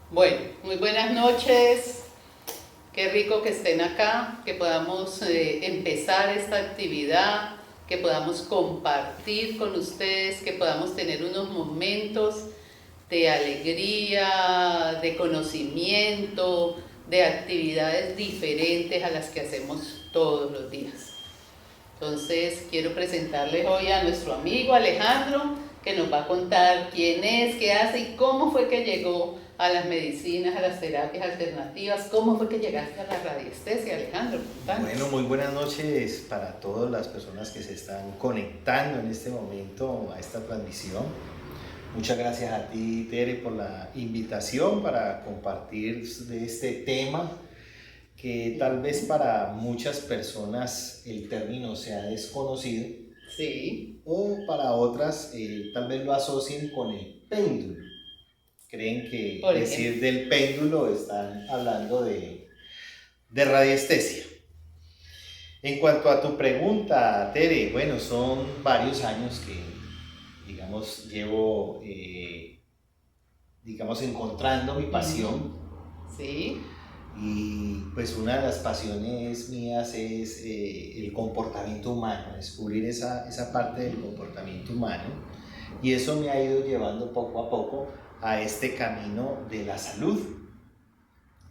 Bueno, muy buenas noches. Qué rico que estén acá, que podamos empezar esta actividad, que podamos compartir con ustedes, que podamos tener unos momentos de alegría, de conocimiento, de actividades diferentes a las que hacemos todos los días. Entonces, quiero presentarles hoy a nuestro amigo Alejandro, que nos va a contar quién es, qué hace y cómo fue que llegó a las medicinas, a las terapias alternativas. ¿Cómo fue que llegaste a la radiestesia, Alejandro? Contanos. Bueno, muy buenas noches para todas las personas que se están conectando en este momento a esta transmisión. Muchas gracias a ti, Tere, por la invitación para compartir de este tema que tal vez para muchas personas el término sea desconocido. Sí. O para otras tal vez lo asocien con el péndulo. Creen que Por decir ejemplo. del péndulo están hablando de radiestesia. En cuanto a tu pregunta, Tere, bueno, son varios años que, digamos, llevo, encontrando mi pasión. Sí. Y pues una de las pasiones mías es el comportamiento humano, descubrir esa parte del comportamiento humano. Y eso me ha ido llevando poco a poco a este camino de la salud.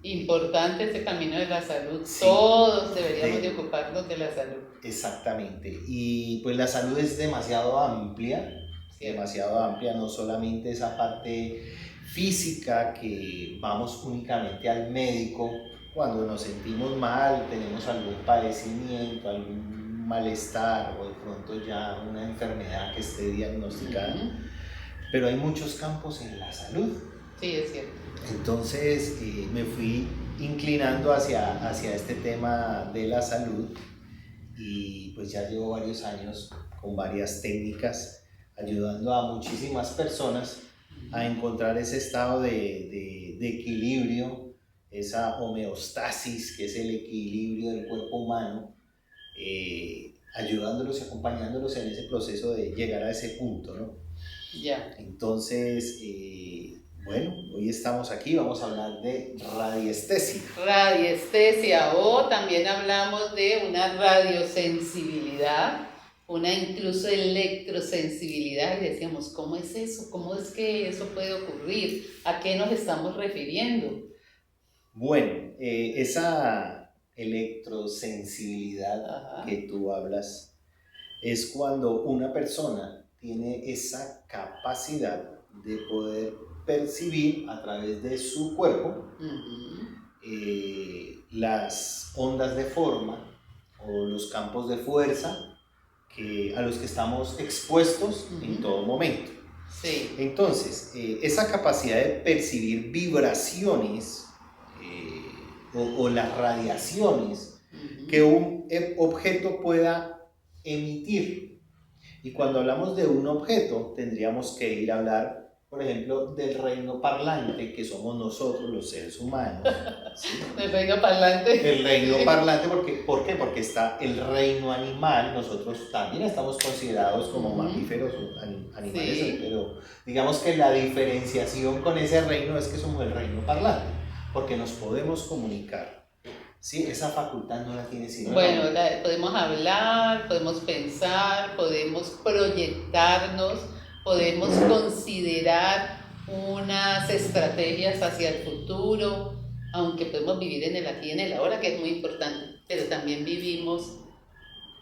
Importante ese camino de la salud. Sí, Todos deberíamos de ocuparnos de la salud. exactamente. Y pues la salud es demasiado amplia, ¿Cierto? demasiado amplia, no solamente esa parte física que vamos únicamente al médico cuando nos sentimos mal, tenemos algún padecimiento, algún malestar o de pronto ya una enfermedad que esté diagnosticada, pero hay muchos campos en la salud. Sí, es cierto. Entonces me fui inclinando hacia este tema de la salud y pues ya llevo varios años con varias técnicas ayudando a muchísimas personas a encontrar ese estado de equilibrio, esa homeostasis que es el equilibrio del cuerpo humano, ayudándolos y acompañándolos en ese proceso de llegar a ese punto, ¿no? Ya. Entonces, bueno, hoy estamos aquí, vamos a hablar de radiestesia. Radiestesia, o también hablamos de una radiosensibilidad, una incluso electrosensibilidad, y decíamos, ¿cómo es eso? ¿Cómo es que eso puede ocurrir? ¿A qué nos estamos refiriendo? Bueno, esa electrosensibilidad Ajá. que tú hablas es cuando una persona tiene esa capacidad de poder percibir a través de su cuerpo las ondas de forma o los campos de fuerza a los que estamos expuestos en todo momento. Sí. Entonces, esa capacidad de percibir vibraciones o las radiaciones que un objeto pueda emitir. Y cuando hablamos de un objeto, tendríamos que ir a hablar, por ejemplo, del reino parlante, que somos nosotros los seres humanos. ¿Sí? ¿El reino parlante? El reino parlante, ¿por qué? Porque está el reino animal, nosotros también estamos considerados como mamíferos o animales, Sí. pero digamos que la diferenciación con ese reino es que somos el reino parlante, porque nos podemos comunicar. Sí, esa facultad no la tiene sino bueno, podemos hablar, podemos pensar, podemos proyectarnos, podemos considerar unas estrategias hacia el futuro, aunque podemos vivir en el aquí y en el ahora, que es muy importante, pero también vivimos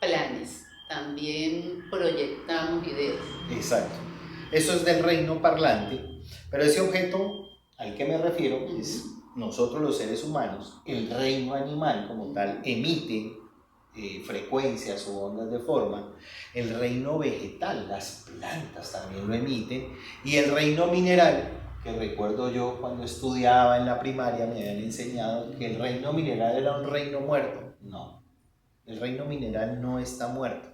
planes, también proyectamos ideas. Exacto. Eso es del reino parlante, pero ese objeto al que me refiero es nosotros los seres humanos. El reino animal como tal emite frecuencias o ondas de forma. El reino vegetal, las plantas también lo emiten, y el reino mineral, que recuerdo yo cuando estudiaba en la primaria me habían enseñado que el reino mineral era un reino muerto. No, el reino mineral no está muerto.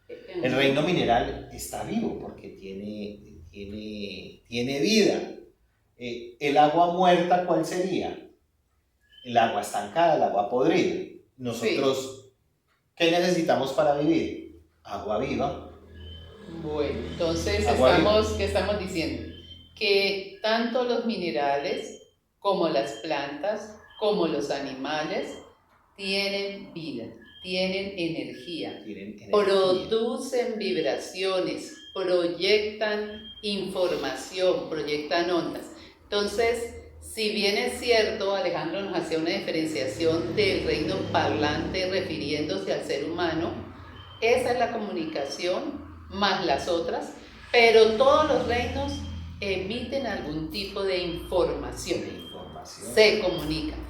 El reino mineral está vivo porque tiene vida. El agua muerta, ¿cuál sería? El agua estancada, el agua podrida. Nosotros, ¿qué necesitamos para vivir? Agua viva. Bueno, entonces Agua viva. ¿qué estamos diciendo? Que tanto los minerales como las plantas, como los animales, tienen vida, tienen energía, producen vibraciones, proyectan información, proyectan ondas. Entonces, si bien es cierto, Alejandro nos hacía una diferenciación del reino parlante refiriéndose al ser humano, esa es la comunicación más las otras, pero todos los reinos emiten algún tipo de información, se comunican.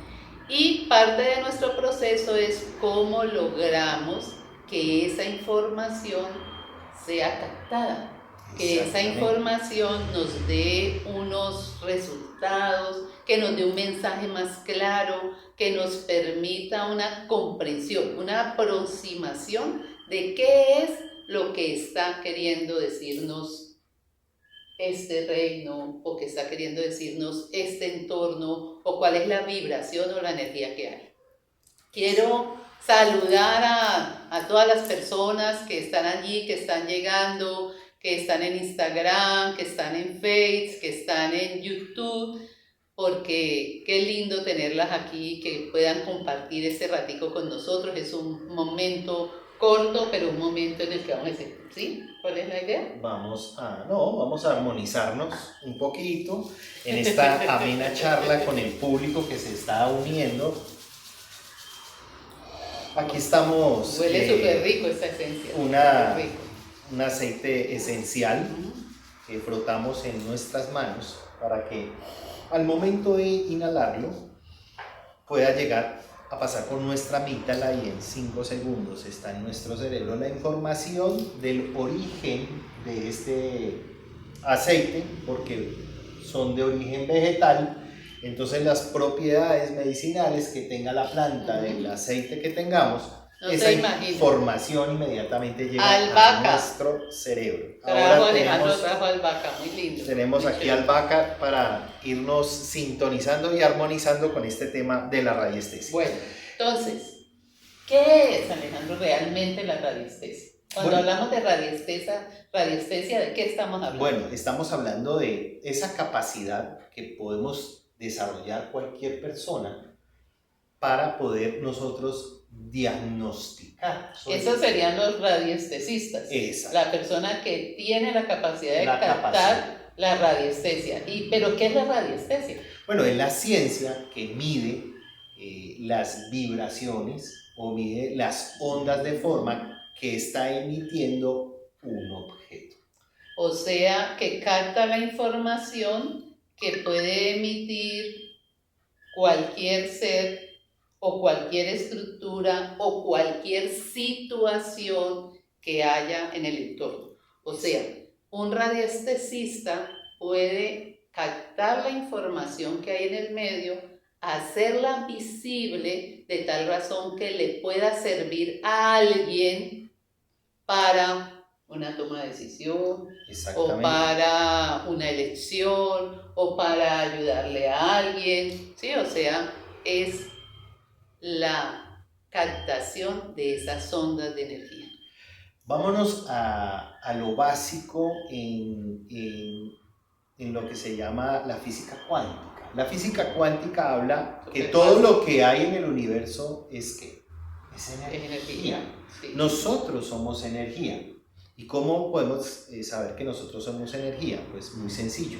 Y parte de nuestro proceso es cómo logramos que esa información sea captada, que esa información nos dé unos resultados, que nos dé un mensaje más claro, que nos permita una comprensión, una aproximación de qué es lo que está queriendo decirnos este reino, o que está queriendo decirnos este entorno, o cuál es la vibración o la energía que hay. Quiero saludar a todas las personas que están allí, que están llegando, que están en Instagram, que están en Facebook, que están en YouTube, porque qué lindo tenerlas aquí, que puedan compartir este ratico con nosotros. Es un momento corto, pero un momento en el que vamos a decir, ¿sí? ¿Cuál es la idea? Vamos a armonizarnos un poquito en esta amena charla con el público que se está uniendo. Aquí estamos. Huele súper rico esta esencia. Un aceite esencial que frotamos en nuestras manos para que al momento de inhalarlo pueda llegar a pasar por nuestra amígdala y en 5 segundos está en nuestro cerebro la información del origen de este aceite, porque son de origen vegetal. Entonces las propiedades medicinales que tenga la planta del aceite que tengamos, esa información inmediatamente llega a nuestro cerebro. Alejandro trajo albahaca, muy lindo. Tenemos aquí albahaca para irnos sintonizando y armonizando con este tema de la radiestesia. Bueno, entonces, ¿qué es, Alejandro, realmente la radiestesia? Cuando hablamos de radiestesia, ¿de qué estamos hablando? Bueno, estamos hablando de esa capacidad que podemos desarrollar cualquier persona para poder nosotros diagnosticar. Esos serían los radiestesistas. Exacto. La persona que tiene la capacidad de captar la radiestesia. ¿Pero qué es la radiestesia? Bueno, es la ciencia que mide las vibraciones o mide las ondas de forma que está emitiendo un objeto. O sea, que capta la información que puede emitir cualquier ser o cualquier estructura o cualquier situación que haya en el entorno. O sea, un radiestesista puede captar la información que hay en el medio, hacerla visible de tal razón que le pueda servir a alguien para una toma de decisión, o para una elección, o para ayudarle a alguien, ¿sí? O sea, es la captación de esas ondas de energía. Vámonos a lo básico en lo que se llama la física cuántica. La física cuántica habla que todo lo que hay en el universo es energía. Sí. Nosotros somos energía. ¿Y cómo podemos saber que nosotros somos energía? Pues muy sencillo.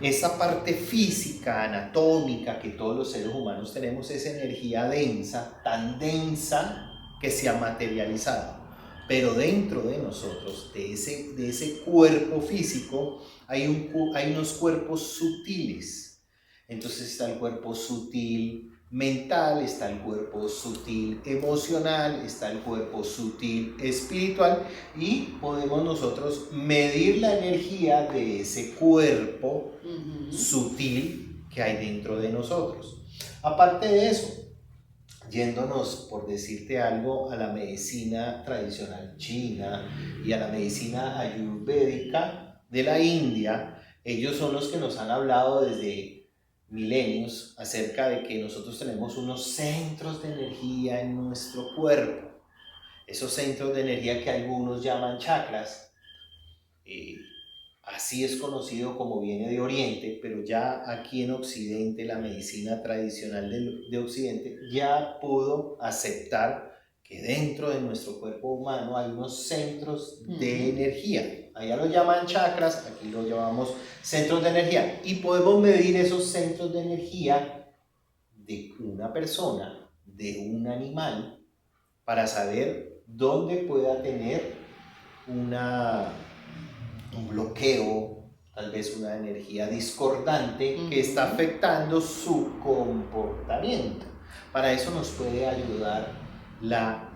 Esa parte física, anatómica que todos los seres humanos tenemos es energía densa, tan densa que se ha materializado. Pero dentro de nosotros, de ese cuerpo físico, hay unos cuerpos sutiles. Entonces está el cuerpo sutil mental, está el cuerpo sutil emocional, está el cuerpo sutil espiritual, y podemos nosotros medir la energía de ese cuerpo sutil que hay dentro de nosotros. Aparte de eso, yéndonos, por decirte algo, a la medicina tradicional china y a la medicina ayurvédica de la India, ellos son los que nos han hablado desde milenios acerca de que nosotros tenemos unos centros de energía en nuestro cuerpo. Esos centros de energía que algunos llaman chakras, así es conocido como viene de Oriente, pero ya aquí en Occidente, la medicina tradicional de Occidente ya pudo aceptar que dentro de nuestro cuerpo humano hay unos centros de energía. Allá lo llaman chakras, aquí lo llamamos centros de energía. Y podemos medir esos centros de energía de una persona, de un animal, para saber dónde pueda tener un bloqueo, tal vez una energía discordante que está afectando su comportamiento. Para eso nos puede ayudar la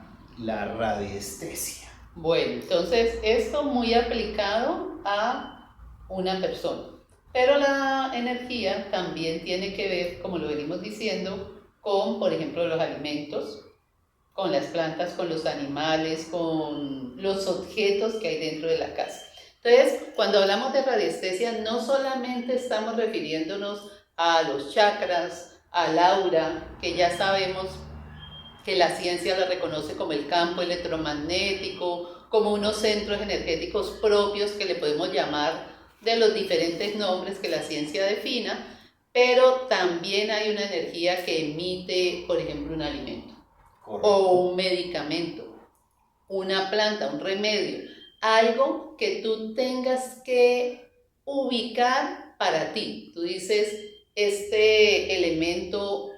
radiestesia. Bueno, entonces esto muy aplicado a una persona. Pero la energía también tiene que ver, como lo venimos diciendo, con, por ejemplo, los alimentos, con las plantas, con los animales, con los objetos que hay dentro de la casa. Entonces, cuando hablamos de radiestesia, no solamente estamos refiriéndonos a los chakras, al aura, que ya sabemos que la ciencia la reconoce como el campo electromagnético, como unos centros energéticos propios que le podemos llamar de los diferentes nombres que la ciencia defina, pero también hay una energía que emite, por ejemplo, un alimento. Correcto. O un medicamento, una planta, un remedio, algo que tú tengas que ubicar para ti. Tú dices, este elemento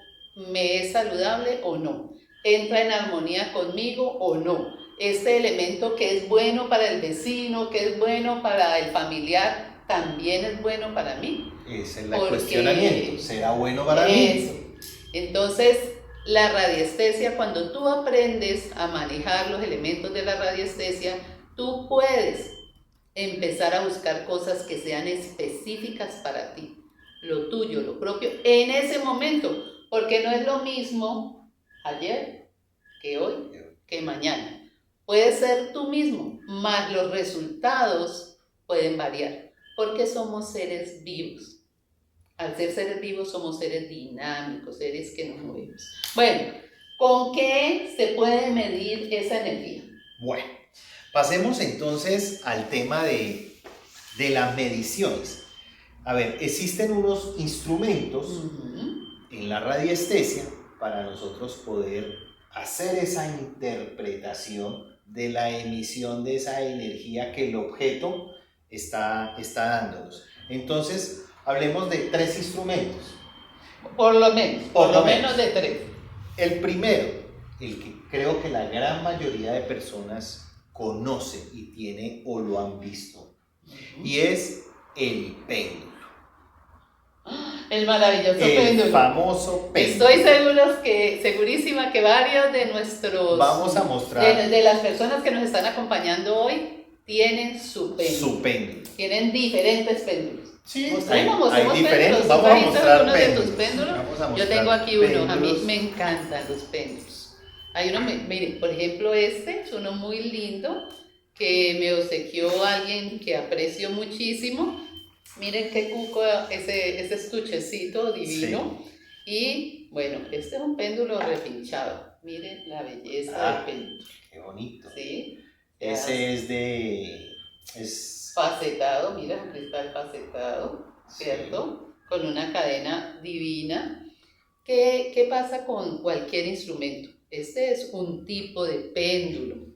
me es saludable o no, entra en armonía conmigo o no, este elemento que es bueno para el vecino, que es bueno para el familiar, también es bueno para mí. Ese es el cuestionamiento, ¿será bueno para mí? Eso. Entonces, la radiestesia, cuando tú aprendes a manejar los elementos de la radiestesia, tú puedes empezar a buscar cosas que sean específicas para ti, lo tuyo, lo propio, en ese momento, porque no es lo mismo ayer que hoy, que mañana. Puedes ser tú mismo, mas los resultados pueden variar, porque somos seres vivos. Al ser seres vivos somos seres dinámicos, seres que nos movemos. Bueno, ¿con qué se puede medir esa energía? Bueno, pasemos entonces al tema de las mediciones. A ver, existen unos instrumentos en la radiestesia para nosotros poder hacer esa interpretación de la emisión de esa energía que el objeto está dándonos. Entonces, hablemos de 3 instrumentos. Por lo menos de 3. El primero, el que creo que la gran mayoría de personas conoce y tiene o lo han visto, y es el péndulo. El maravilloso péndulo. El famoso péndulo. Estoy segurísima que varios de nuestros... Vamos a mostrar. De las personas que nos están acompañando hoy tienen su péndulo. Su péndulo. Tienen diferentes péndulos. Sí, mostremos diferentes. Vamos a mostrar péndulos. De tus péndulos. Yo tengo aquí uno, a mí me encantan los péndulos. Hay uno, miren, por ejemplo este es uno muy lindo que me obsequió alguien que aprecio muchísimo. Miren qué cuco ese estuchecito divino. Sí. Y bueno, este es un péndulo repinchado. Miren la belleza del péndulo. Qué bonito. Sí. Ese es facetado, mira, un cristal facetado, ¿cierto? Sí. Con una cadena divina. ¿Qué pasa con cualquier instrumento? Este es un tipo de péndulo.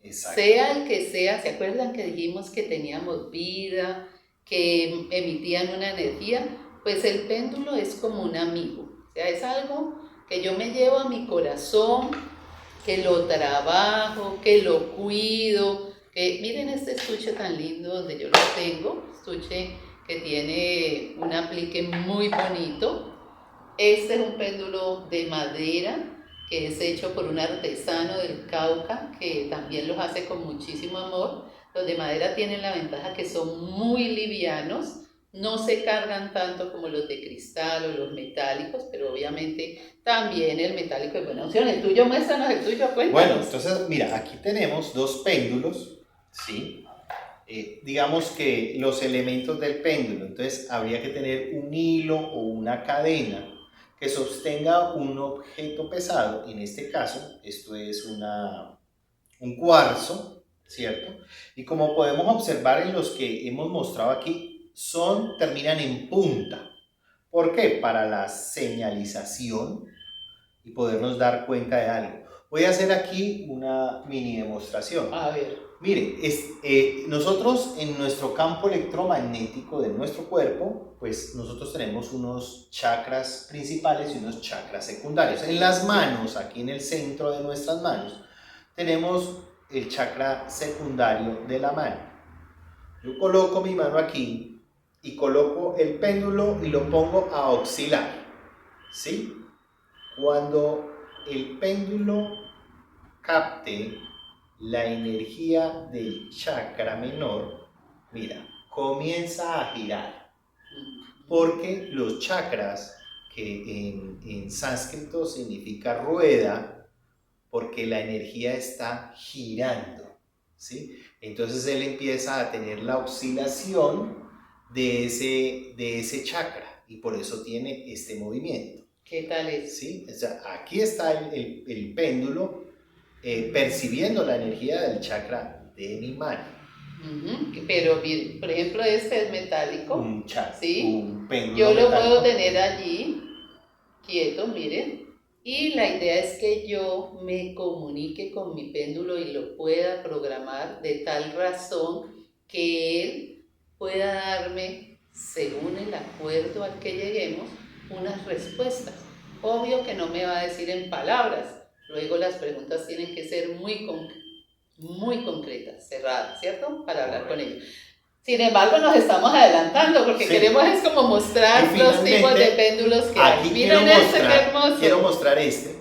Exacto. Sea el que sea, ¿se acuerdan que dijimos que teníamos vida, que emitían una energía? Pues el péndulo es como un amigo. O sea, es algo que yo me llevo a mi corazón, que lo trabajo, que lo cuido. Miren este estuche tan lindo donde yo lo tengo, estuche que tiene un aplique muy bonito. Este es un péndulo de madera que es hecho por un artesano del Cauca que también los hace con muchísimo amor. Los de madera tienen la ventaja que son muy livianos, no se cargan tanto como los de cristal o los metálicos, pero obviamente también el metálico es buena opción. El tuyo, muéstranos el tuyo, cuéntanos. Bueno, entonces mira, aquí tenemos 2 péndulos, ¿sí? Digamos que los elementos del péndulo, entonces habría que tener un hilo o una cadena que sostenga un objeto pesado. En este caso, esto es un cuarzo, ¿cierto? Y como podemos observar en los que hemos mostrado aquí, terminan en punta. ¿Por qué? Para la señalización y podernos dar cuenta de algo. Voy a hacer aquí una mini demostración. A ver. Mire, nosotros en nuestro campo electromagnético de nuestro cuerpo, pues nosotros tenemos unos chakras principales y unos chakras secundarios. En las manos, aquí en el centro de nuestras manos, tenemos el chakra secundario de la mano. Yo coloco mi mano aquí y coloco el péndulo y lo pongo a oscilar, ¿sí? Cuando el péndulo capte la energía del chakra menor, mira, comienza a girar, porque los chakras, que en sánscrito significa rueda, porque la energía está girando, ¿sí? Entonces él empieza a tener la oscilación de ese chakra y por eso tiene este movimiento. ¿Qué tal es? ¿Sí? O sea, aquí está el péndulo percibiendo la energía del chakra de mi mano. Pero, por ejemplo, este es metálico. ¿Sí? Un péndulo yo lo metálico. puedo tener allí, quieto, miren. Y la idea es que yo me comunique con mi péndulo y lo pueda programar de tal razón que él pueda darme, según el acuerdo al que lleguemos, unas respuestas. Obvio que no me va a decir en palabras. Luego las preguntas tienen que ser muy concretas, cerradas, ¿cierto? Para hablar con ellos. Sin embargo, nos estamos adelantando porque queremos es como mostrar los tipos de péndulos que hay. Miren qué hermoso. Quiero mostrar este.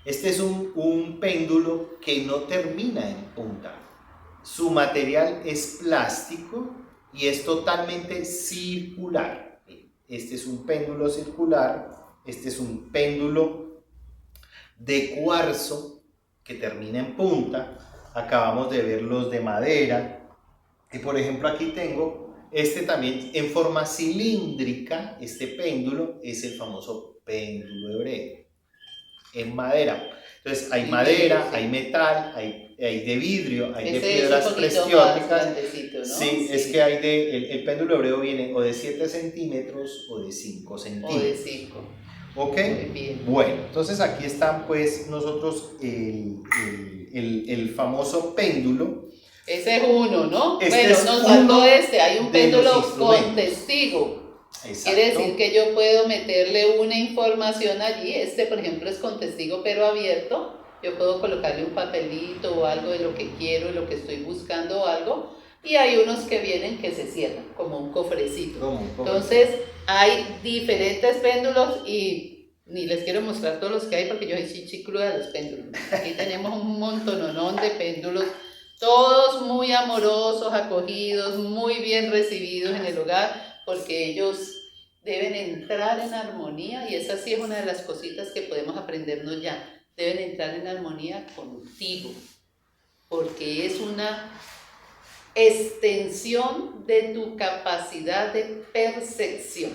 Este es un péndulo que no termina en punta. Su material es plástico y es totalmente circular. Este es un péndulo circular, este es un péndulo de cuarzo que termina en punta. Acabamos de ver los de madera. Y por ejemplo aquí tengo este también en forma cilíndrica. Este péndulo es el famoso péndulo hebreo en madera. Entonces hay madera, hay metal, hay de vidrio, hay de piedras preciosas, ¿no? Sí, es que hay el péndulo hebreo viene o de 7 centímetros o de 5 centímetros. O de 5. ¿Ok? Muy bien. Bueno, entonces aquí están pues nosotros el famoso péndulo. Ese es uno, ¿no? Bueno, nos faltó hay un péndulo con testigo. Exacto. Quiere decir que yo puedo meterle una información allí. Por ejemplo, es con testigo pero abierto. Yo puedo colocarle un papelito o algo de lo que quiero, lo que estoy buscando o algo. Y hay unos que vienen que se cierran, como un cofrecito. Entonces, hay diferentes péndulos y ni les quiero mostrar todos los que hay porque yo soy chichicluda de los péndulos. Aquí tenemos un montononón de péndulos. Todos muy amorosos, acogidos, muy bien recibidos en el hogar, porque ellos deben entrar en armonía, y esa sí es una de las cositas que podemos aprendernos ya. Deben entrar en armonía contigo, porque es una extensión de tu capacidad de percepción.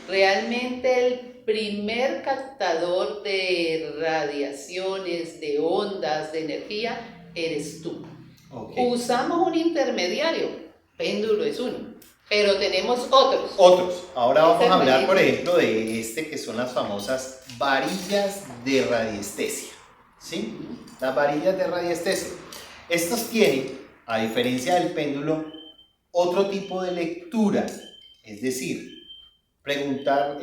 Realmente el primer captador de radiaciones, de ondas, de energía, eres tú. Okay. Usamos un intermediario, péndulo es uno, pero tenemos otros. Ahora vamos a hablar, por ejemplo, de que son las famosas varillas de radiestesia, ¿sí? Las varillas de radiestesia. Estos tienen, a diferencia del péndulo, otro tipo de lectura, es decir, preguntar,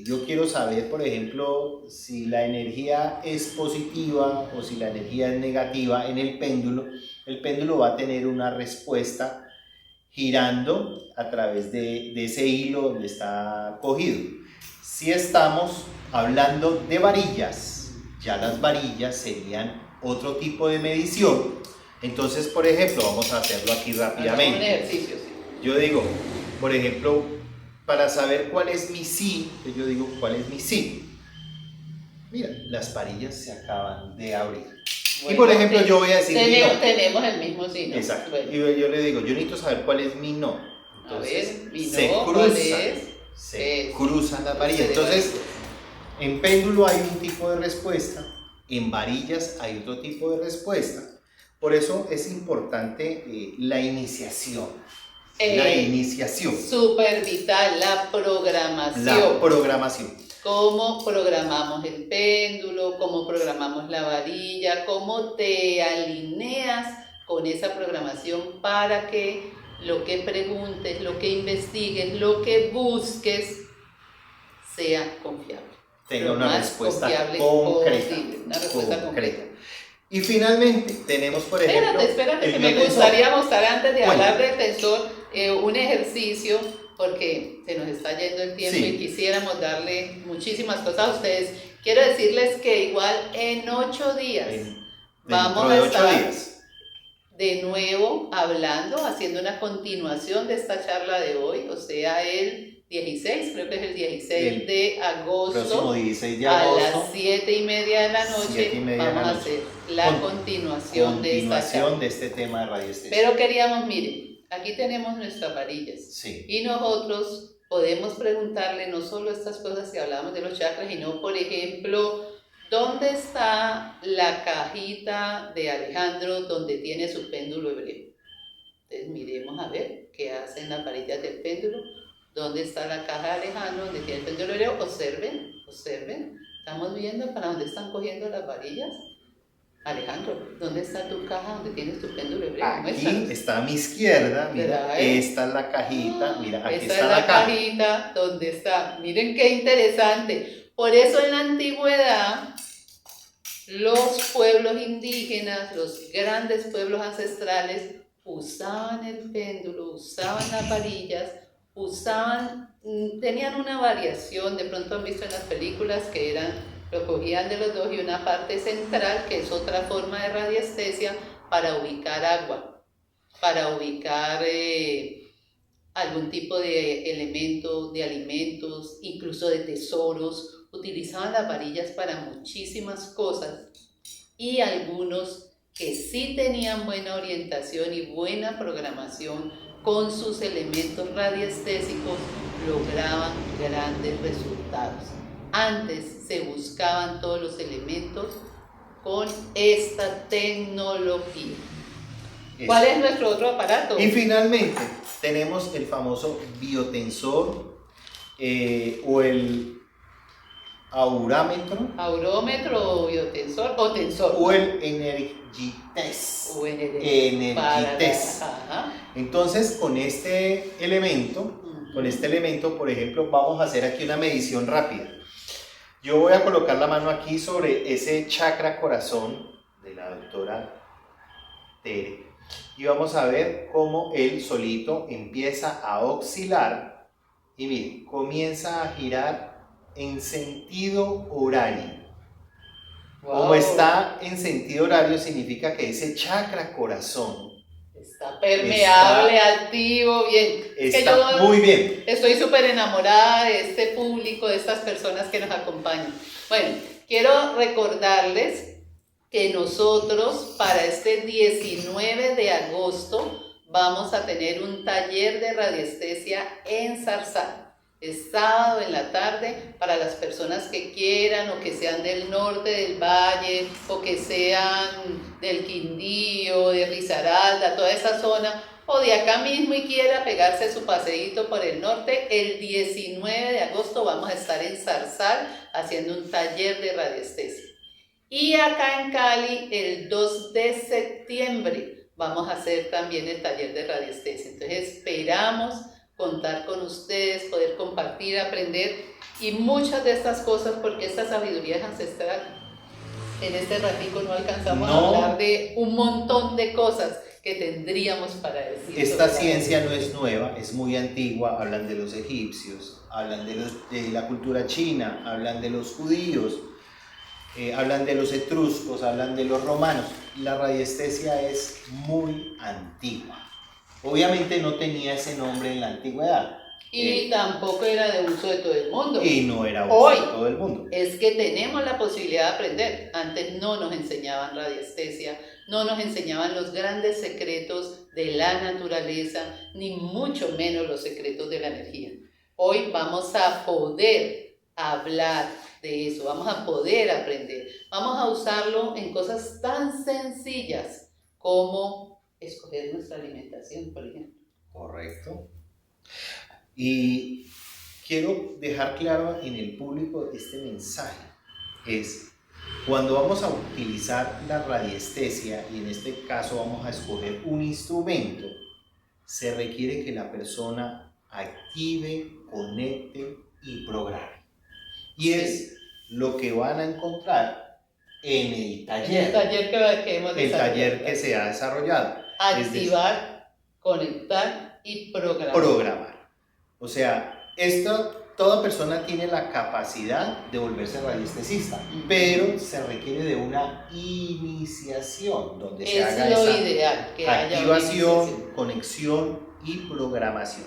yo quiero saber, por ejemplo, si la energía es positiva o si la energía es negativa en el péndulo va a tener una respuesta girando a través de ese hilo donde está cogido. Si estamos hablando de varillas, ya las varillas serían otro tipo de medición. Entonces, por ejemplo, vamos a hacerlo aquí rápidamente. Un ejercicio, sí. Yo digo, por ejemplo, para saber cuál es mi sí, yo digo, ¿cuál es mi sí? Mira, las varillas se acaban de abrir. Bueno, y por ejemplo, yo voy a decir mi no. Tenemos el mismo sí, ¿no? Exacto. Bueno. Y yo le digo, yo necesito saber cuál es mi no. Entonces, a ver, mi no, se cruzan las varillas. Entonces, en péndulo hay un tipo de respuesta, en varillas hay otro tipo de respuesta. Por eso es importante la iniciación. La iniciación. Súper vital, la programación. La programación. Cómo programamos el péndulo, cómo programamos la varilla, cómo te alineas con esa programación para que lo que preguntes, lo que investigues, lo que busques sea confiable. Tenga una respuesta concreta. Posible, una respuesta concreta. Y finalmente tenemos, por ejemplo... Espérate, que me gustaría mostrar antes de hablar del tensor un ejercicio, porque se nos está yendo el tiempo y quisiéramos darle muchísimas cosas a ustedes. Quiero decirles que igual en 8 días vamos a estar de nuevo hablando, haciendo una continuación de esta charla de hoy, o sea, el 16, creo que es el 16 de agosto, próximo 16 de agosto, a las 7:30 de la noche, vamos a hacer la continuación de este tema de radiestesia. Pero queríamos, miren, aquí tenemos nuestras varillas, y nosotros podemos preguntarle no solo estas cosas que hablábamos de los chakras, sino, por ejemplo, ¿dónde está la cajita de Alejandro donde tiene su péndulo hebreo? Entonces miremos a ver qué hacen las varillas del péndulo. ¿Dónde está la caja de Alejandro donde tiene el péndulo hebreo? Observen. Estamos viendo para dónde están cogiendo las varillas. Alejandro, ¿dónde está tu caja donde tienes tu péndulo hebreo? Aquí está a mi izquierda, mira, esta es la cajita, mira, aquí esta está es la caja. Cajita donde está. Miren qué interesante. Por eso en la antigüedad los pueblos indígenas, los grandes pueblos ancestrales, usaban el péndulo, usaban las varillas, tenían una variación, de pronto han visto en las películas que lo cogían de los dos y una parte central, que es otra forma de radiestesia, para ubicar agua, para ubicar algún tipo de elemento, de alimentos, incluso de tesoros. Utilizaban las varillas para muchísimas cosas, y algunos que sí tenían buena orientación y buena programación con sus elementos radiestésicos lograban grandes resultados. Antes se buscaban todos los elementos con esta tecnología. ¿Cuál es nuestro otro aparato? Y finalmente tenemos el famoso biotensor o el aurómetro o biotensor o tensor. O el Energitest. Entonces, con este elemento, por ejemplo, vamos a hacer aquí una medición rápida. Yo voy a colocar la mano aquí sobre ese chakra corazón de la doctora Tere y vamos a ver cómo él solito empieza a oscilar y miren, comienza a girar en sentido horario. Wow. Como está en sentido horario, significa que ese chakra corazón está permeable, activo, bien. Está muy bien. Estoy súper enamorada de este público, de estas personas que nos acompañan. Bueno, quiero recordarles que nosotros para este 19 de agosto vamos a tener un taller de radiestesia en Zarzal. Es sábado en la tarde para las personas que quieran o que sean del norte del valle o que sean del Quindío, de Risaralda, toda esa zona, o de acá mismo y quiera pegarse su paseíto por el norte. El 19 de agosto vamos a estar en Zarzal haciendo un taller de radiestesia. Y acá en Cali el 2 de septiembre vamos a hacer también el taller de radiestesia. Entonces esperamos contar con ustedes, poder compartir, aprender y muchas de estas cosas, porque esta sabiduría es ancestral. En este ratico no alcanzamos a hablar de un montón de cosas que tendríamos para decir. Esta ciencia no es nueva, es muy antigua. Hablan de los egipcios, hablan de la cultura china, hablan de los judíos, hablan de los etruscos, hablan de los romanos. La radiestesia es muy antigua. Obviamente no tenía ese nombre en la antigüedad. Y tampoco era de uso de todo el mundo. Y no era uso de todo el mundo. Es que tenemos la posibilidad de aprender. Antes no nos enseñaban radiestesia, no nos enseñaban los grandes secretos de la naturaleza, ni mucho menos los secretos de la energía. Hoy vamos a poder hablar de eso, vamos a poder aprender. Vamos a usarlo en cosas tan sencillas cómo escoger nuestra alimentación, por ejemplo. Correcto. Y quiero dejar claro en el público este mensaje. Es, cuando vamos a utilizar la radiestesia, y en este caso vamos a escoger un instrumento, se requiere que la persona active, conecte y programe. Y es lo que van a encontrar en el taller. El taller que hemos desarrollado. El taller que se ha desarrollado. Activar, conectar y programar. Programar. O sea, toda persona tiene la capacidad de volverse radiestesista, pero se requiere de una iniciación donde se haga esa ideal, que activación, conexión y programación.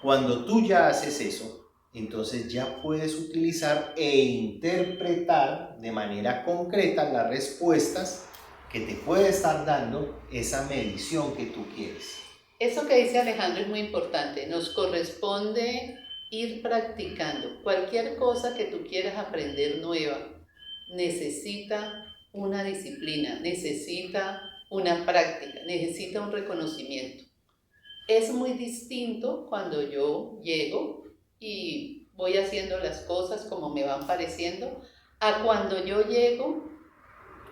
Cuando tú ya haces eso, entonces ya puedes utilizar e interpretar de manera concreta las respuestas que te puede estar dando esa medición que tú quieres. Eso que dice Alejandro es muy importante. Nos corresponde ir practicando. Cualquier cosa que tú quieras aprender nueva necesita una disciplina, necesita una práctica, necesita un reconocimiento. Es muy distinto cuando yo llego y voy haciendo las cosas como me van pareciendo, a cuando yo llego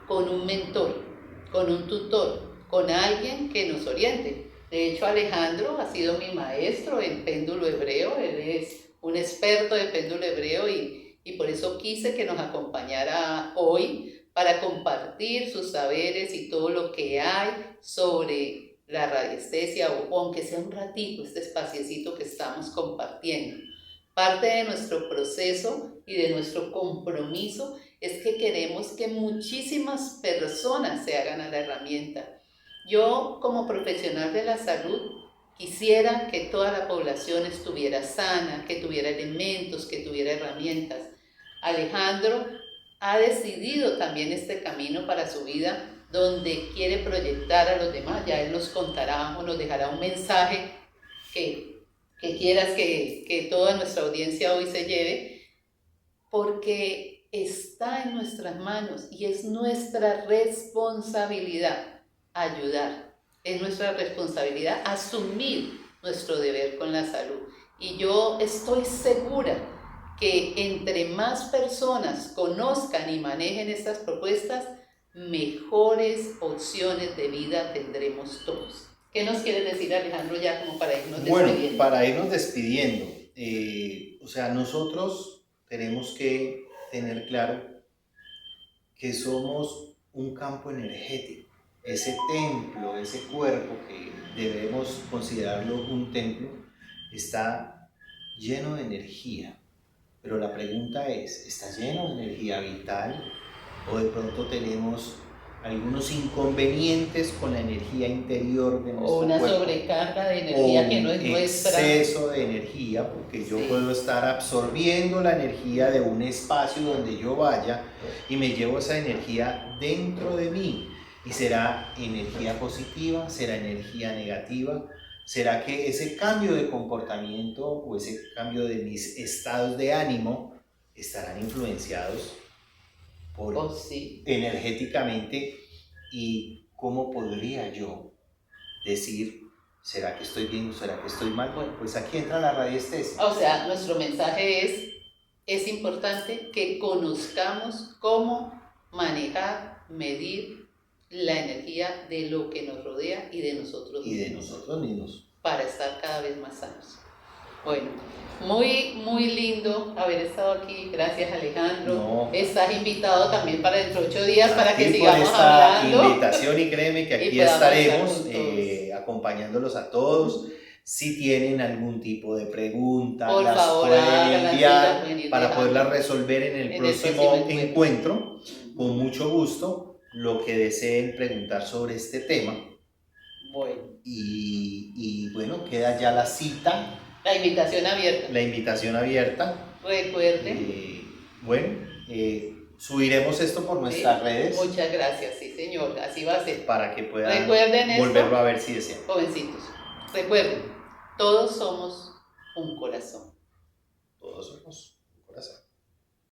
con un mentor, con un tutor, con alguien que nos oriente. De hecho, Alejandro ha sido mi maestro en péndulo hebreo, él es un experto de péndulo hebreo y por eso quise que nos acompañara hoy para compartir sus saberes y todo lo que hay sobre la radiestesia, o aunque sea un ratito, este espaciecito que estamos compartiendo. Parte de nuestro proceso y de nuestro compromiso es que queremos que muchísimas personas se hagan a la herramienta. Yo, como profesional de la salud, quisiera que toda la población estuviera sana, que tuviera elementos, que tuviera herramientas. Alejandro ha decidido también este camino para su vida, donde quiere proyectar a los demás. Ya él nos contará o nos dejará un mensaje que quieras que toda nuestra audiencia hoy se lleve, porque está en nuestras manos y es nuestra responsabilidad ayudar. Es nuestra responsabilidad asumir nuestro deber con la salud. Y yo estoy segura que entre más personas conozcan y manejen estas propuestas, mejores opciones de vida tendremos todos. ¿Qué nos quiere decir, Alejandro, ya como para irnos despidiendo? Bueno, para irnos despidiendo, o sea, nosotros tenemos que tener claro que somos un campo energético. Ese templo, ese cuerpo que debemos considerarlo un templo, está lleno de energía. Pero la pregunta es, ¿está lleno de energía vital? ¿O de pronto tenemos algunos inconvenientes con la energía interior de nuestro cuerpo? O una sobrecarga de energía que no es nuestra. Exceso de energía, porque yo puedo estar absorbiendo la energía de un espacio donde yo vaya y me llevo esa energía dentro de mí. ¿Y será energía positiva? ¿Será energía negativa? ¿Será que ese cambio de comportamiento o ese cambio de mis estados de ánimo estarán influenciados por energéticamente? ¿Y cómo podría yo decir, será que estoy bien o será que estoy mal? Bueno, pues aquí entra la radiestesia. O sea, nuestro mensaje es importante que conozcamos cómo manejar, medir la energía de lo que nos rodea y de nosotros mismos. Para estar cada vez más sanos. Bueno, muy lindo haber estado aquí. Gracias, Alejandro. No. Estás invitado también para dentro de 8 días para que sigamos hablando. Invitación, y créeme que aquí estaremos acompañándolos a todos. Si tienen algún tipo de pregunta, por las favor, pueden enviar para poderlas resolver en el próximo encuentro. Con mucho gusto, lo que deseen preguntar sobre este tema. Bueno. Y bueno, queda ya la cita. La invitación abierta. La invitación abierta. Recuerden. Subiremos esto por nuestras redes. Muchas gracias, sí señor, así va a ser. Para que puedan volverlo a ver si desean. Jovencitos, recuerden, todos somos un corazón. Todos somos